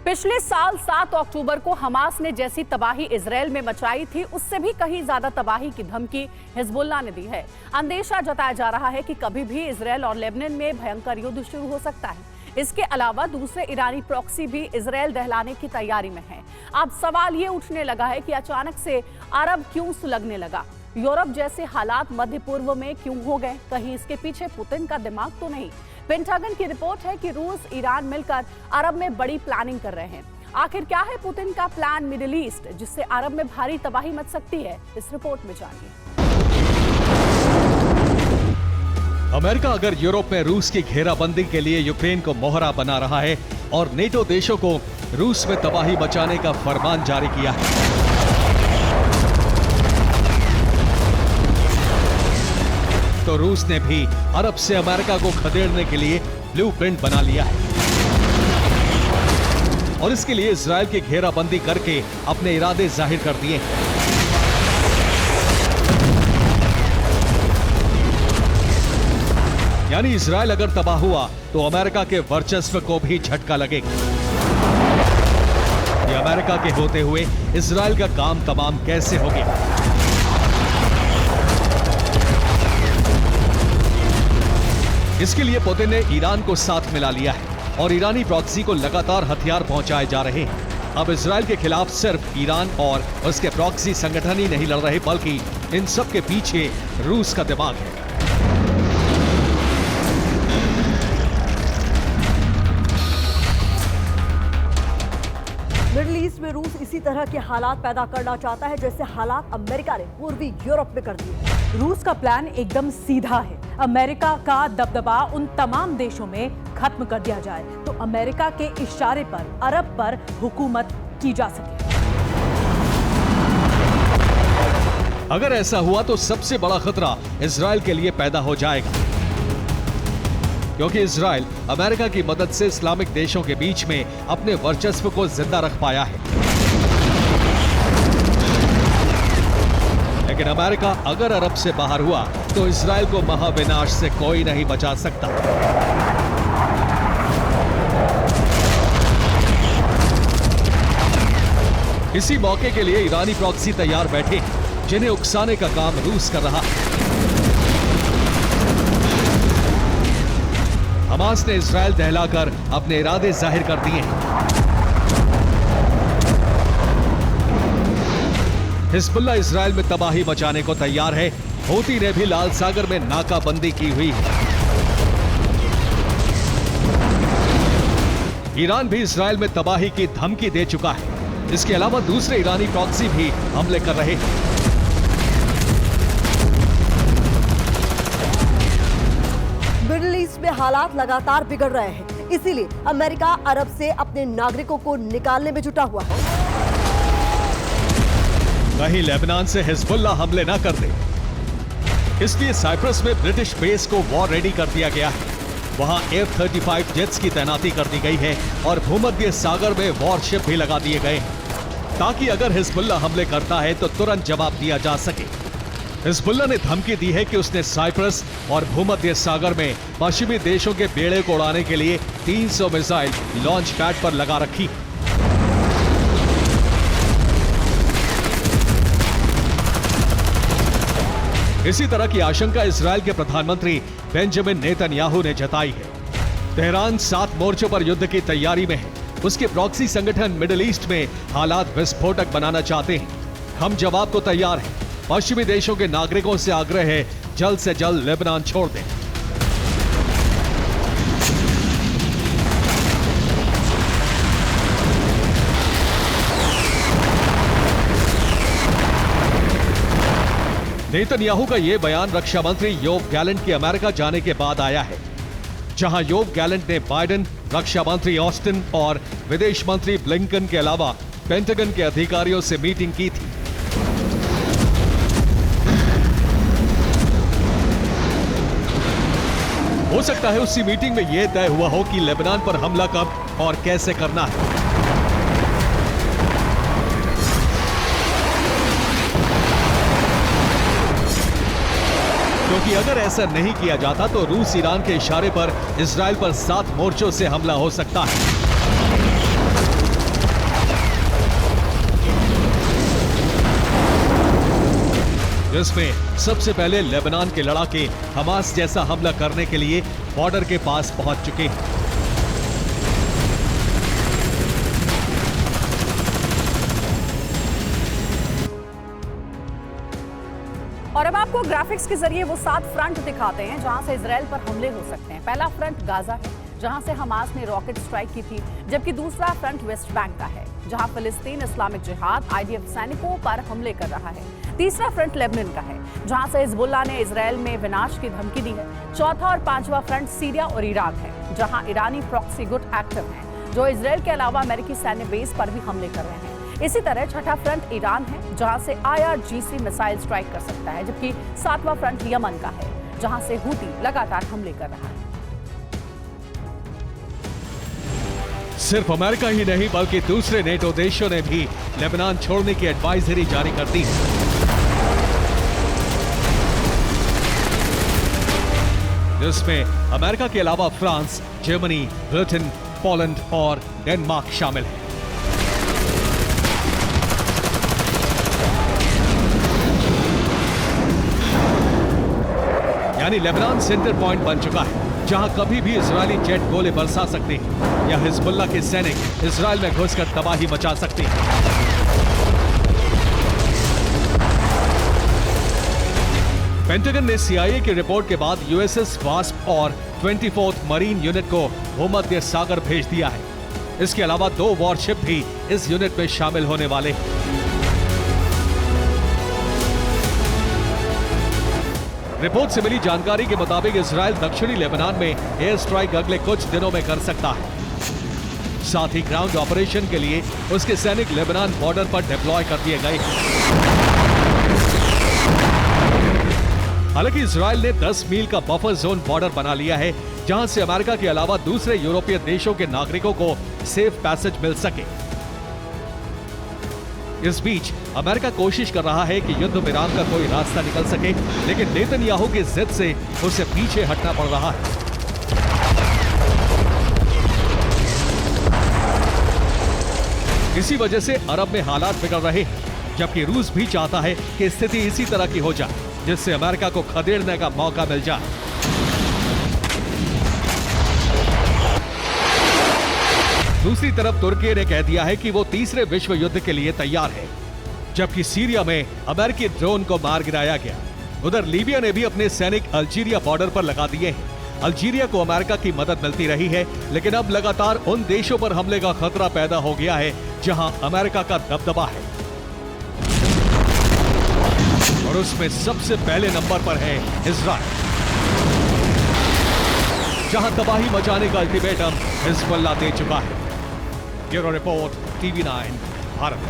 पिछले साल 7 अक्टूबर को हमास ने जैसी तबाही इजरायल में मचाई थी, उससे भी कहीं ज्यादा तबाही की धमकी हिजबुल्लाह ने दी है। अंदेशा जताया जा रहा है कि कभी भी इजरायल और लेबनान में भयंकर युद्ध शुरू हो सकता है। इसके अलावा दूसरे ईरानी प्रॉक्सी भी इजरायल दहलाने की तैयारी में है। अब सवाल ये उठने लगा है कि अचानक से अरब क्यों सुलगने लगा? यूरोप जैसे हालात मध्य पूर्व में क्यों हो गए? कहीं इसके पीछे पुतिन का दिमाग तो नहीं? पेंटागन की रिपोर्ट है कि रूस, ईरान मिलकर अरब में बड़ी प्लानिंग कर रहे हैं। आखिर क्या है पुतिन का प्लान मिडिल ईस्ट, जिससे अरब में भारी तबाही मच सकती है? इस रिपोर्ट में जानिए। अमेरिका अगर यूरोप में रूस की घेराबंदी के लिए यूक्रेन को मोहरा बना रहा है और नेटो देशों को रूस में तबाही मचाने का फरमान जारी किया है, तो रूस ने भी अरब से अमेरिका को खदेड़ने के लिए ब्लूप्रिंट बना लिया है और इसके लिए इजरायल की घेराबंदी करके अपने इरादे जाहिर कर दिए हैं। यानी इजरायल अगर तबाह हुआ तो अमेरिका के वर्चस्व को भी झटका लगेगा। ये अमेरिका के होते हुए इजरायल का काम तमाम कैसे हो गया? इसके लिए पुतिन ने ईरान को साथ मिला लिया है और ईरानी प्रॉक्सी को लगातार हथियार पहुंचाए जा रहे हैं। अब इजरायल के खिलाफ सिर्फ ईरान और उसके प्रॉक्सी संगठन ही नहीं लड़ रहे, बल्कि इन सब के पीछे रूस का दिमाग है। मिडिल ईस्ट में रूस इसी तरह के हालात पैदा करना चाहता है जैसे हालात अमेरिका ने पूर्वी यूरोप में कर दिए। रूस का प्लान एकदम सीधा है। अमेरिका का दबदबा उन तमाम देशों में खत्म कर दिया जाए तो अमेरिका के इशारे पर अरब पर हुकूमत की जा सके। अगर ऐसा हुआ तो सबसे बड़ा खतरा इजरायल के लिए पैदा हो जाएगा, क्योंकि इजरायल अमेरिका की मदद से इस्लामिक देशों के बीच में अपने वर्चस्व को जिंदा रख पाया है। लेकिन अमेरिका अगर अरब से बाहर हुआ तो इजरायल को महाविनाश से कोई नहीं बचा सकता। इसी मौके के लिए ईरानी प्रॉक्सी तैयार बैठे हैं, जिन्हें उकसाने का काम रूस कर रहा है। हमास ने इजरायल दहलाकर अपने इरादे जाहिर कर दिए हैं। हिजबुल्लाह इजरायल में तबाही मचाने को तैयार है। हूती ने भी लाल सागर में नाकाबंदी की हुई है। ईरान भी इजरायल में तबाही की धमकी दे चुका है। इसके अलावा दूसरे ईरानी प्रॉक्सी भी हमले कर रहे हैं। मिडिल ईस्ट में हालात लगातार बिगड़ रहे हैं, इसीलिए अमेरिका अरब से अपने नागरिकों को निकालने में जुटा हुआ है। कहीं लेबनान से हिजबुल्लाह हमले ना कर दे, इसलिए साइप्रस में ब्रिटिश बेस को वॉर रेडी कर दिया गया है। वहां F-35 जेट्स की तैनाती कर दी गई है और भूमध्य सागर में वॉरशिप भी लगा दिए गए हैं, ताकि अगर हिजबुल्लाह हमले करता है तो तुरंत जवाब दिया जा सके। हिजबुल्लाह ने धमकी दी है कि उसने साइप्रस और भूमध्य सागर में पश्चिमी देशों के बेड़े को उड़ाने के लिए 300 मिसाइल लॉन्च पैड पर लगा रखी। इसी तरह की आशंका इजरायल के प्रधानमंत्री बेंजामिन नेतन्याहू ने जताई है। तेहरान 7 मोर्चों पर युद्ध की तैयारी में है। उसके प्रॉक्सी संगठन मिडिल ईस्ट में हालात विस्फोटक बनाना चाहते हैं। हम जवाब को तैयार हैं। पश्चिमी देशों के नागरिकों से आग्रह है, जल्द से जल्द लेबनान छोड़ दें। नेतन्याहू का यह बयान रक्षा मंत्री योव गैलेंट के अमेरिका जाने के बाद आया है, जहां योव गैलेंट ने बाइडेन, रक्षा मंत्री ऑस्टिन और विदेश मंत्री ब्लिंकन के अलावा पेंटागन के अधिकारियों से मीटिंग की थी। हो सकता है उसी मीटिंग में यह तय हुआ हो कि लेबनान पर हमला कब और कैसे करना है। क्योंकि अगर ऐसा नहीं किया जाता तो रूस ईरान के इशारे पर इजरायल पर 7 मोर्चों से हमला हो सकता है। जिसमें सबसे पहले लेबनान के लड़ाके हमास जैसा हमला करने के लिए बॉर्डर के पास पहुंच चुके हैं। और अब आपको ग्राफिक्स के जरिए वो 7 फ्रंट दिखाते हैं जहां से इजराइल पर हमले हो सकते हैं। पहला फ्रंट गाजा है, जहां से हमास ने रॉकेट स्ट्राइक की थी, जबकि दूसरा फ्रंट वेस्ट बैंक का है, जहां फिलिस्तीन इस्लामिक जिहाद आईडीएफ सैनिकों पर हमले कर रहा है। तीसरा फ्रंट लेबनान का है, जहां से हिजबुल्लाह ने इजराइल में विनाश की धमकी दी है। चौथा और पांचवा फ्रंट सीरिया और इराक है, जहां ईरानी प्रॉक्सी गुट एक्टिव हैं, जो इजराइल के अलावा अमेरिकी सैन्य बेस पर भी हमले कर रहे हैं। इसी तरह छठा फ्रंट ईरान है, जहां से IRGC मिसाइल स्ट्राइक कर सकता है, जबकि सातवां फ्रंट यमन का है, जहां से हूती लगातार हमले कर रहा है। सिर्फ अमेरिका ही नहीं बल्कि दूसरे नेटो देशों ने भी लेबनान छोड़ने की एडवाइजरी जारी कर दी है। जिसमें अमेरिका के अलावा फ्रांस, जर्मनी, ब्रिटेन, पोलैंड और डेनमार्क शामिल है। यानी लेबनान सेंटर पॉइंट बन चुका है, जहां कभी भी इजरायली जेट गोले बरसा सकते हैं या हिजबुल्लाह के सैनिक इजरायल में घुसकर तबाही मचा सकते हैं। पेंटागन ने CIA की रिपोर्ट के बाद USS वास्प और 24th मरीन यूनिट को भूमध्य सागर भेज दिया है। इसके अलावा 2 वॉरशिप भी इस यूनिट में शामिल होने वाले हैं। रिपोर्ट से मिली जानकारी के मुताबिक इजरायल दक्षिणी लेबनान में एयर स्ट्राइक अगले कुछ दिनों में कर सकता है। साथ ही ग्राउंड ऑपरेशन के लिए उसके सैनिक लेबनान बॉर्डर पर डिप्लॉय कर दिए गए। हालांकि इजरायल ने 10 मील का बफर जोन बॉर्डर बना लिया है, जहां से अमेरिका के अलावा दूसरे यूरोपीय देशों के नागरिकों को सेफ पैसेज मिल सके। इस बीच अमेरिका कोशिश कर रहा है कि युद्ध विराम का कोई रास्ता निकल सके, लेकिन नेतन्याहू की जिद से उसे पीछे हटना पड़ रहा है। इसी वजह से अरब में हालात बिगड़ रहे हैं, जबकि रूस भी चाहता है कि स्थिति इसी तरह की हो जाए, जिससे अमेरिका को खदेड़ने का मौका मिल जाए। दूसरी तरफ तुर्की ने कह दिया है कि वो तीसरे विश्व युद्ध के लिए तैयार है, जबकि सीरिया में अमेरिकी ड्रोन को मार गिराया गया। उधर लीबिया ने भी अपने सैनिक अल्जीरिया बॉर्डर पर लगा दिए हैं। अल्जीरिया को अमेरिका की मदद मिलती रही है, लेकिन अब लगातार उन देशों पर हमले का खतरा पैदा हो गया है जहां अमेरिका का दबदबा है, और उसमें सबसे पहले नंबर पर है इजराइल, जहां तबाही मचाने का अल्टीमेटम हिजबुल्लाह दे चुका है। Bureau report, TV9 Bharat.